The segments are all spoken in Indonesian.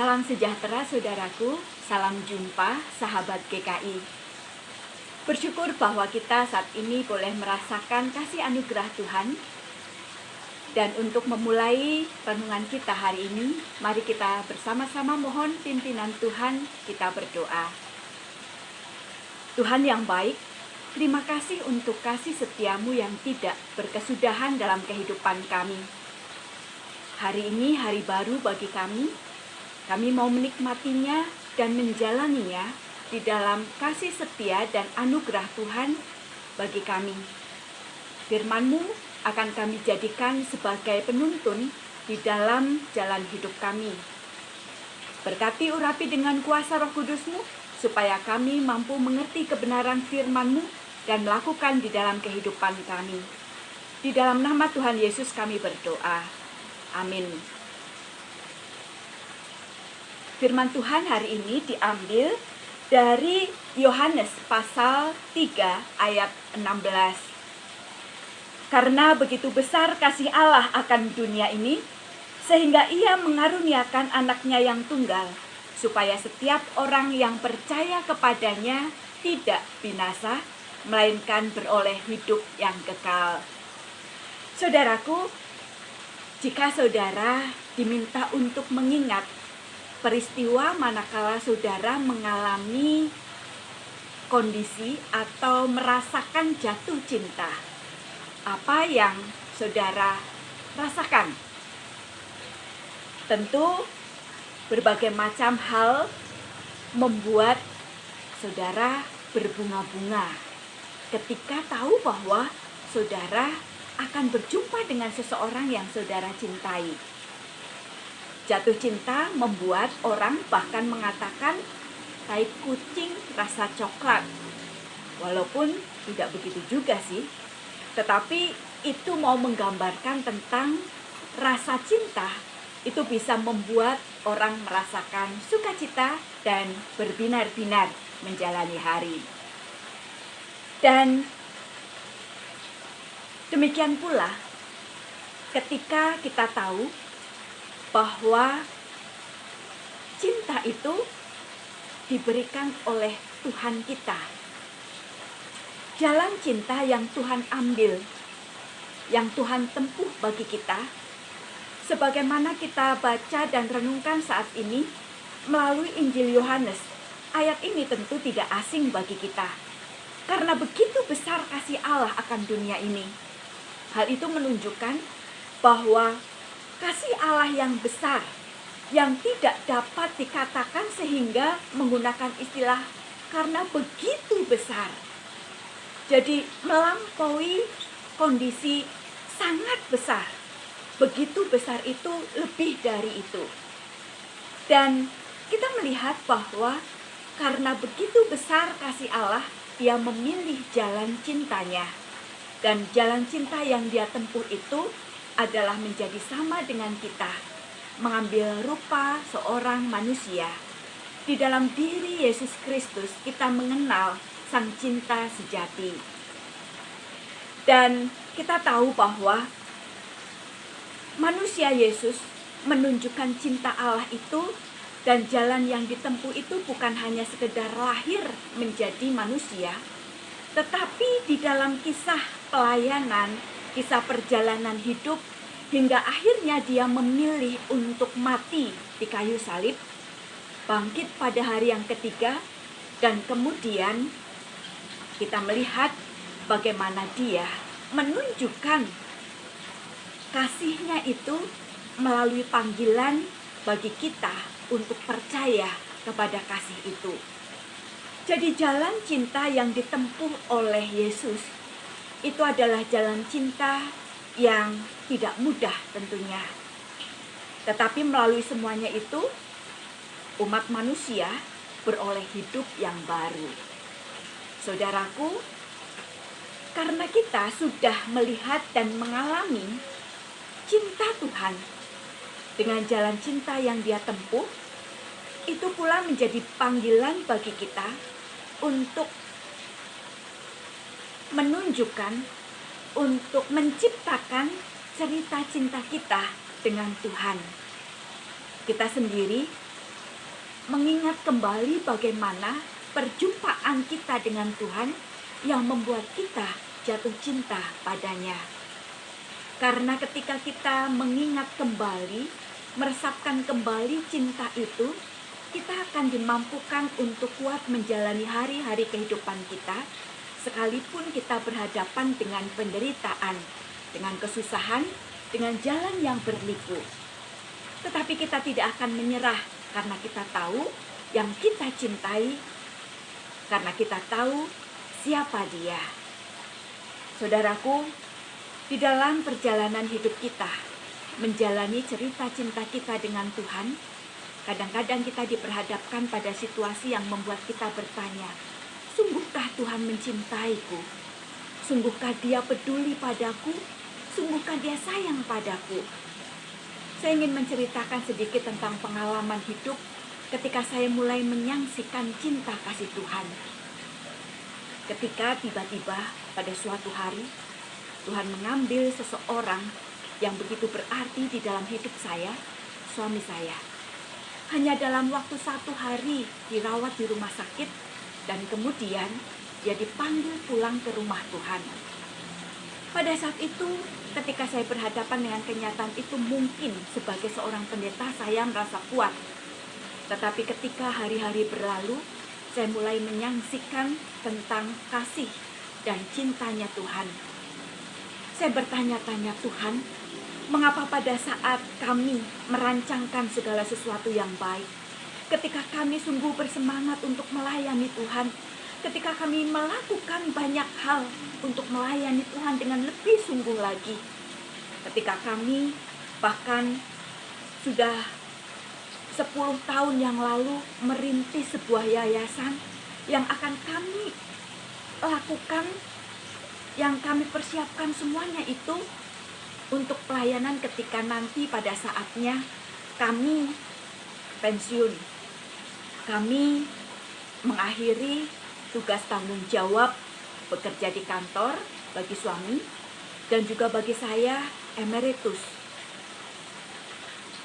Salam sejahtera saudaraku, salam jumpa sahabat GKI. Bersyukur bahwa kita saat ini boleh merasakan kasih anugerah Tuhan. Dan untuk memulai renungan kita hari ini, mari kita bersama-sama mohon pimpinan Tuhan, kita berdoa. Tuhan yang baik, terima kasih untuk kasih setiamu yang tidak berkesudahan dalam kehidupan kami. Hari ini hari baru bagi kami. Kami mau menikmatinya dan menjalaninya di dalam kasih setia dan anugerah Tuhan bagi kami. Firman-Mu akan kami jadikan sebagai penuntun di dalam jalan hidup kami. Berkati urapi dengan kuasa Roh Kudus-Mu, supaya kami mampu mengerti kebenaran firman-Mu dan melakukan di dalam kehidupan kami. Di dalam nama Tuhan Yesus kami berdoa. Amin. Firman Tuhan hari ini diambil dari Yohanes pasal 3 ayat 16. Karena begitu besar kasih Allah akan dunia ini, sehingga Ia mengaruniakan anaknya yang tunggal, supaya setiap orang yang percaya kepadanya tidak binasa, melainkan beroleh hidup yang kekal. Saudaraku, jika saudara diminta untuk mengingat peristiwa manakala saudara mengalami kondisi atau merasakan jatuh cinta, apa yang saudara rasakan? Tentu berbagai macam hal membuat saudara berbunga-bunga ketika tahu bahwa saudara akan berjumpa dengan seseorang yang saudara cintai. Jatuh cinta membuat orang bahkan mengatakan tai kucing rasa coklat. Walaupun tidak begitu juga sih. Tetapi itu mau menggambarkan tentang rasa cinta. Itu bisa membuat orang merasakan sukacita dan berbinar-binar menjalani hari. Dan demikian pula ketika kita tahu bahwa cinta itu diberikan oleh Tuhan kita. Jalan cinta yang Tuhan ambil, yang Tuhan tempuh bagi kita, sebagaimana kita baca dan renungkan saat ini melalui Injil Yohanes. Ayat ini tentu tidak asing bagi kita, karena begitu besar kasih Allah akan dunia ini. Hal itu menunjukkan bahwa kasih Allah yang besar, yang tidak dapat dikatakan sehingga menggunakan istilah karena begitu besar. Jadi melampaui kondisi sangat besar. Begitu besar itu, lebih dari itu. Dan kita melihat bahwa karena begitu besar kasih Allah, Dia memilih jalan cintanya. Dan jalan cinta yang Dia tempuh itu adalah menjadi sama dengan kita, mengambil rupa seorang manusia. Di dalam diri Yesus Kristus kita mengenal Sang Cinta sejati. Dan kita tahu bahwa manusia Yesus menunjukkan cinta Allah itu, dan jalan yang ditempuh itu bukan hanya sekedar lahir menjadi manusia, tetapi di dalam kisah pelayanan, kisah perjalanan hidup, hingga akhirnya Dia memilih untuk mati di kayu salib, bangkit pada hari yang ketiga, dan kemudian kita melihat bagaimana Dia menunjukkan kasih-Nya itu melalui panggilan bagi kita untuk percaya kepada kasih itu. Jadi jalan cinta yang ditempuh oleh Yesus itu adalah jalan cinta yang tidak mudah tentunya. Tetapi melalui semuanya itu, umat manusia beroleh hidup yang baru. Saudaraku, karena kita sudah melihat dan mengalami cinta Tuhan dengan jalan cinta yang Dia tempuh, itu pula menjadi panggilan bagi kita untuk menunjukkan, untuk menciptakan cerita cinta kita dengan Tuhan. Kita sendiri mengingat kembali bagaimana perjumpaan kita dengan Tuhan yang membuat kita jatuh cinta padanya. Karena ketika kita mengingat kembali, meresapkan kembali cinta itu, kita akan dimampukan untuk kuat menjalani hari-hari kehidupan kita, sekalipun kita berhadapan dengan penderitaan, dengan kesusahan, dengan jalan yang berliku. Tetapi kita tidak akan menyerah karena kita tahu yang kita cintai, karena kita tahu siapa Dia. Saudaraku, di dalam perjalanan hidup kita, menjalani cerita cinta kita dengan Tuhan, kadang-kadang kita diperhadapkan pada situasi yang membuat kita bertanya, sungguhkah Tuhan mencintaiku? Sungguhkah Dia peduli padaku? Sungguhkah Dia sayang padaku? Saya ingin menceritakan sedikit tentang pengalaman hidup ketika saya mulai menyaksikan cinta kasih Tuhan. Ketika tiba-tiba pada suatu hari, Tuhan mengambil seseorang yang begitu berarti di dalam hidup saya, suami saya. Hanya dalam waktu 1 hari dirawat di rumah sakit, dan kemudian dia dipanggil pulang ke rumah Tuhan. Pada saat itu, ketika saya berhadapan dengan kenyataan itu, mungkin sebagai seorang pendeta saya merasa kuat. Tetapi ketika hari-hari berlalu, saya mulai menyaksikan tentang kasih dan cintanya Tuhan. Saya bertanya-tanya, Tuhan, mengapa pada saat kami merancangkan segala sesuatu yang baik, ketika kami sungguh bersemangat untuk melayani Tuhan, ketika kami melakukan banyak hal untuk melayani Tuhan dengan lebih sungguh lagi, ketika kami bahkan sudah 10 tahun yang lalu merintis sebuah yayasan yang akan kami lakukan, yang kami persiapkan semuanya itu untuk pelayanan ketika nanti pada saatnya kami pensiun. Kami mengakhiri tugas tanggung jawab bekerja di kantor bagi suami dan juga bagi saya emeritus.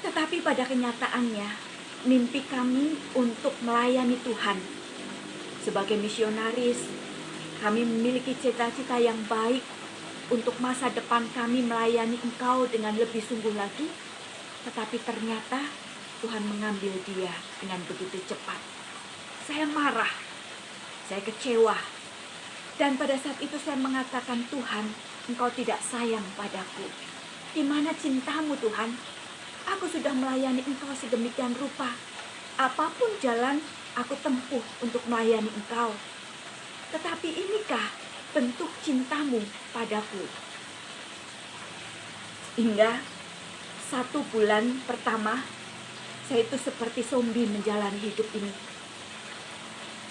Tetapi pada kenyataannya, mimpi kami untuk melayani Tuhan sebagai misionaris, kami memiliki cita-cita yang baik untuk masa depan kami melayani Engkau dengan lebih sungguh lagi. Tetapi ternyata Tuhan mengambil dia dengan begitu cepat. Saya marah, saya kecewa. Dan pada saat itu saya mengatakan, Tuhan, Engkau tidak sayang padaku. Di mana cintamu Tuhan? Aku sudah melayani Engkau sedemikian rupa. Apapun jalan aku tempuh untuk melayani Engkau. Tetapi inikah bentuk cintamu padaku? Hingga 1 bulan pertama, saya itu seperti zombie menjalani hidup ini.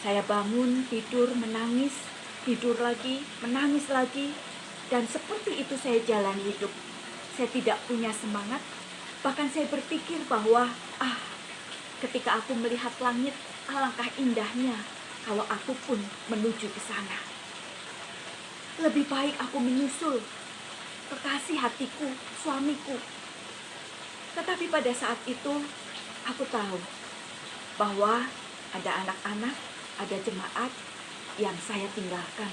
Saya bangun, tidur, menangis, tidur lagi, menangis lagi. Dan seperti itu saya jalani hidup. Saya tidak punya semangat. Bahkan saya berpikir bahwa, ketika aku melihat langit, alangkah indahnya kalau aku pun menuju ke sana. Lebih baik aku menyusul kekasih hatiku, suamiku. Tetapi pada saat itu, aku tahu bahwa ada anak-anak, ada jemaat yang saya tinggalkan.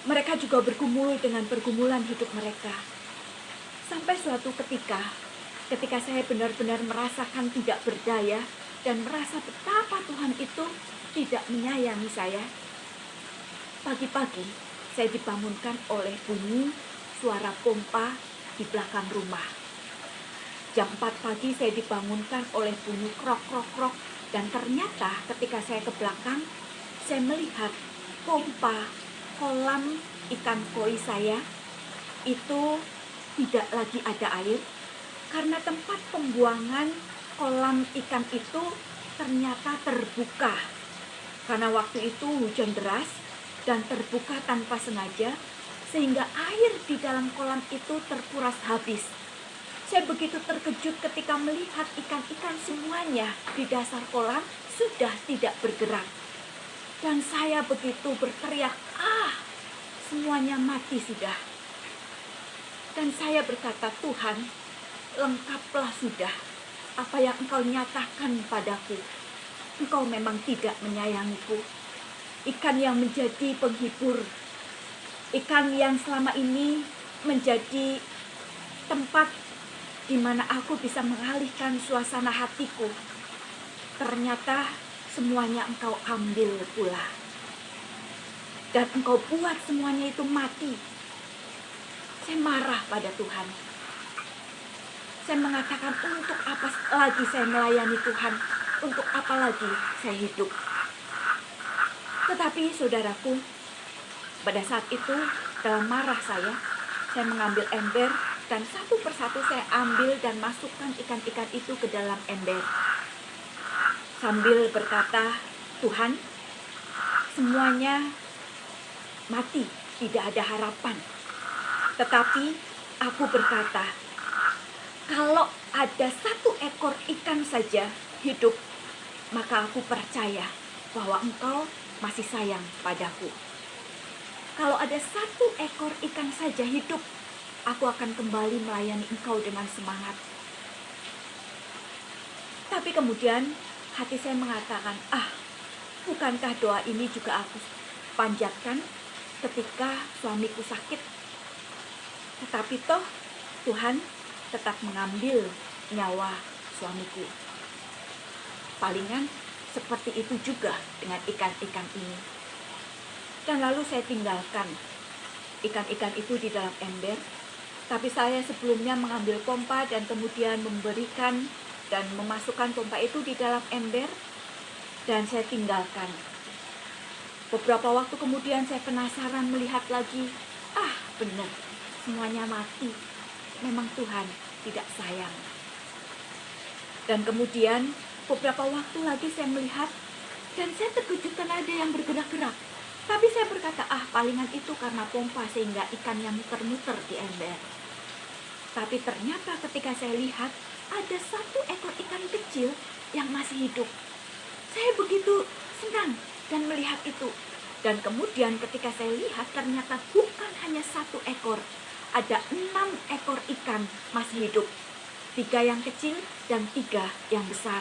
Mereka juga bergumul dengan pergumulan hidup mereka. Sampai suatu ketika saya benar-benar merasakan tidak berdaya dan merasa betapa Tuhan itu tidak menyayangi saya. Pagi-pagi saya dibangunkan oleh bunyi suara pompa di belakang rumah. Jam 4 pagi saya dibangunkan oleh bunyi krok-krok-krok. Dan ternyata ketika saya ke belakang, saya melihat pompa kolam ikan koi saya itu tidak lagi ada air. Karena tempat pembuangan kolam ikan itu ternyata terbuka. Karena waktu itu hujan deras dan terbuka tanpa sengaja, sehingga air di dalam kolam itu terkuras habis. Saya begitu terkejut ketika melihat ikan-ikan semuanya di dasar kolam sudah tidak bergerak. Dan saya begitu berteriak, semuanya mati sudah. Dan saya berkata, Tuhan, lengkaplah sudah. apa yang Engkau nyatakan padaku. Engkau memang tidak menyayangiku. Ikan yang menjadi penghibur, ikan yang selama ini menjadi tempat di mana aku bisa mengalihkan suasana hatiku. Ternyata semuanya Engkau ambil pula. Dan Engkau buat semuanya itu mati. Saya marah pada Tuhan. Saya mengatakan, untuk apa lagi saya melayani Tuhan? Untuk apa lagi saya hidup? Tetapi saudaraku, pada saat itu dalam marah saya mengambil ember dan satu persatu saya ambil dan masukkan ikan-ikan itu ke dalam ember. Sambil berkata, Tuhan, semuanya mati, tidak ada harapan. Tetapi aku berkata, kalau ada satu ekor ikan saja hidup, maka aku percaya bahwa Engkau masih sayang padaku. Kalau ada satu ekor ikan saja hidup, aku akan kembali melayani Engkau dengan semangat. Tapi kemudian hati saya mengatakan, bukankah doa ini juga aku panjatkan ketika suamiku sakit? Tetapi toh Tuhan tetap mengambil nyawa suamiku. Palingan seperti itu juga dengan ikan-ikan ini. Dan lalu saya tinggalkan ikan-ikan itu di dalam ember. Tapi saya sebelumnya mengambil pompa dan kemudian memberikan dan memasukkan pompa itu di dalam ember. Dan saya tinggalkan. Beberapa waktu kemudian saya penasaran melihat lagi. Benar, semuanya mati. Memang Tuhan tidak sayang. Dan kemudian beberapa waktu lagi saya melihat dan saya terkejut karena ada yang bergerak-gerak. Tapi saya berkata, palingan itu karena pompa sehingga ikannya muter-muter di ember. Tapi ternyata ketika saya lihat ada satu ekor ikan kecil yang masih hidup. Saya begitu senang dan melihat itu. Dan kemudian ketika saya lihat ternyata bukan hanya satu ekor. Ada 6 ekor ikan masih hidup. 3 yang kecil dan 3 yang besar.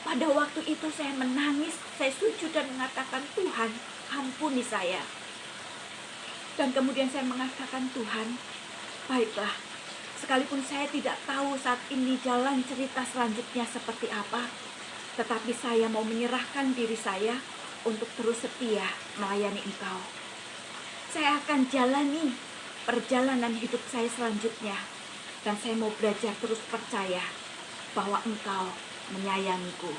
Pada waktu itu saya menangis, saya sujud dan mengatakan, Tuhan, ampuni saya. Dan kemudian saya mengatakan, Tuhan, baiklah, sekalipun saya tidak tahu saat ini jalan cerita selanjutnya seperti apa, tetapi saya mau menyerahkan diri saya untuk terus setia melayani Engkau. Saya akan jalani perjalanan hidup saya selanjutnya. Dan saya mau belajar terus percaya bahwa Engkau menyayangiku.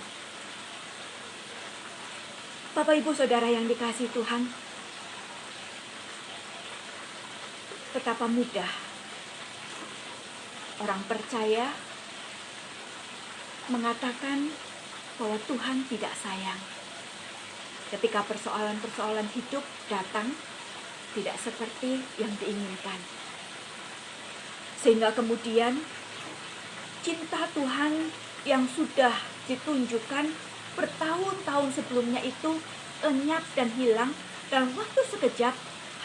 Bapak Ibu Saudara yang dikasihi Tuhan, betapa mudah orang percaya mengatakan bahwa Tuhan tidak sayang. Ketika persoalan-persoalan hidup datang, tidak seperti yang diinginkan. Sehingga kemudian cinta Tuhan yang sudah ditunjukkan bertahun-tahun sebelumnya itu lenyap dan hilang dalam waktu sekejap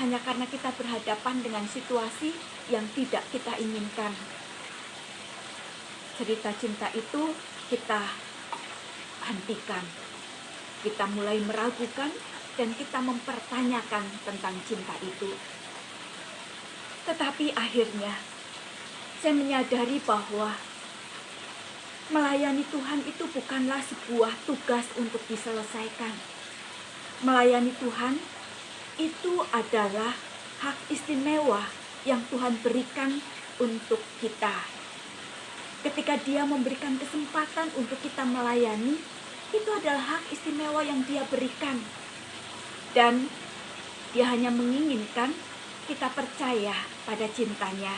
hanya karena kita berhadapan dengan situasi yang tidak kita inginkan. Cerita cinta itu kita hentikan. Kita mulai meragukan dan kita mempertanyakan tentang cinta itu. Tetapi akhirnya saya menyadari bahwa melayani Tuhan itu bukanlah sebuah tugas untuk diselesaikan. Melayani Tuhan itu adalah hak istimewa yang Tuhan berikan untuk kita. Ketika Dia memberikan kesempatan untuk kita melayani, itu adalah hak istimewa yang Dia berikan. Dan Dia hanya menginginkan kita percaya pada cintanya.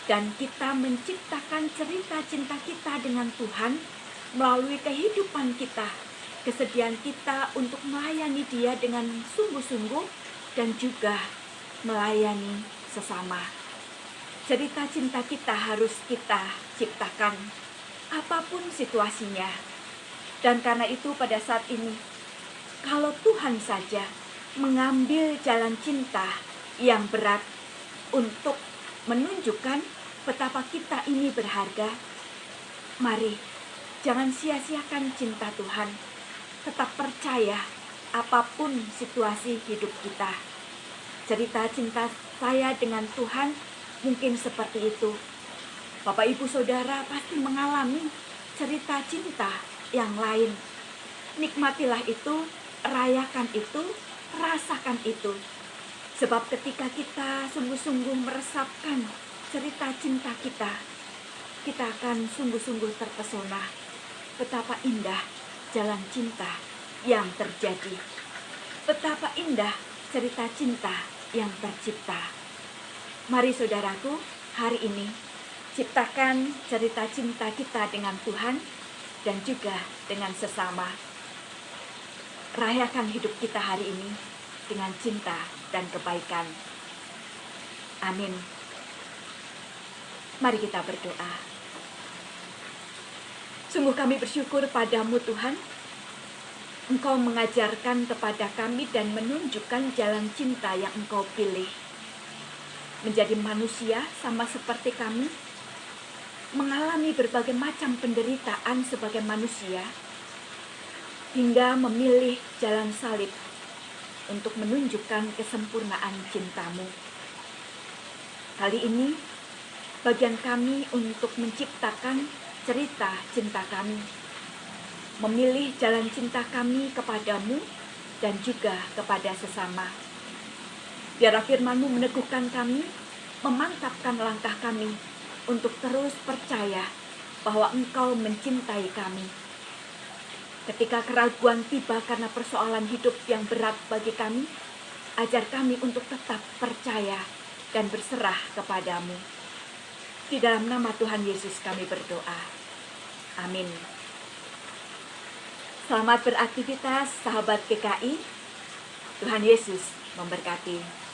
Dan kita menciptakan cerita cinta kita dengan Tuhan melalui kehidupan kita. Kesediaan kita untuk melayani Dia dengan sungguh-sungguh dan juga melayani sesama. Cerita cinta kita harus kita ciptakan apapun situasinya. Dan karena itu pada saat ini, kalau Tuhan saja mengambil jalan cinta yang berat untuk menunjukkan betapa kita ini berharga, Mari, jangan sia-siakan cinta Tuhan. Tetap percaya apapun situasi hidup kita. Cerita cinta saya dengan Tuhan mungkin seperti itu. Bapak Ibu Saudara pasti mengalami cerita cinta yang lain. Nikmatilah itu, rayakan itu, rasakan itu. Sebab ketika kita sungguh-sungguh meresapkan cerita cinta kita akan sungguh-sungguh terpesona. Betapa indah jalan cinta yang terjadi. Betapa indah cerita cinta yang tercipta. Mari saudaraku, hari ini ciptakan cerita cinta kita dengan Tuhan dan juga dengan sesama. Rayakan hidup kita hari ini dengan cinta dan kebaikan. Amin. Mari kita berdoa. Sungguh kami bersyukur padamu Tuhan. Engkau mengajarkan kepada kami dan menunjukkan jalan cinta yang Engkau pilih. Menjadi manusia sama seperti kami, mengalami berbagai macam penderitaan sebagai manusia, hingga memilih jalan salib untuk menunjukkan kesempurnaan cintamu. Kali ini, bagian kami untuk menciptakan cerita cinta kami, memilih jalan cinta kami kepadamu dan juga kepada sesama. Biar firman-Mu meneguhkan kami, memantapkan langkah kami untuk terus percaya bahwa Engkau mencintai kami. Ketika keraguan tiba karena persoalan hidup yang berat bagi kami, ajar kami untuk tetap percaya dan berserah kepadamu. Di dalam nama Tuhan Yesus kami berdoa. Amin. Selamat beraktivitas sahabat GKI. Tuhan Yesus memberkati.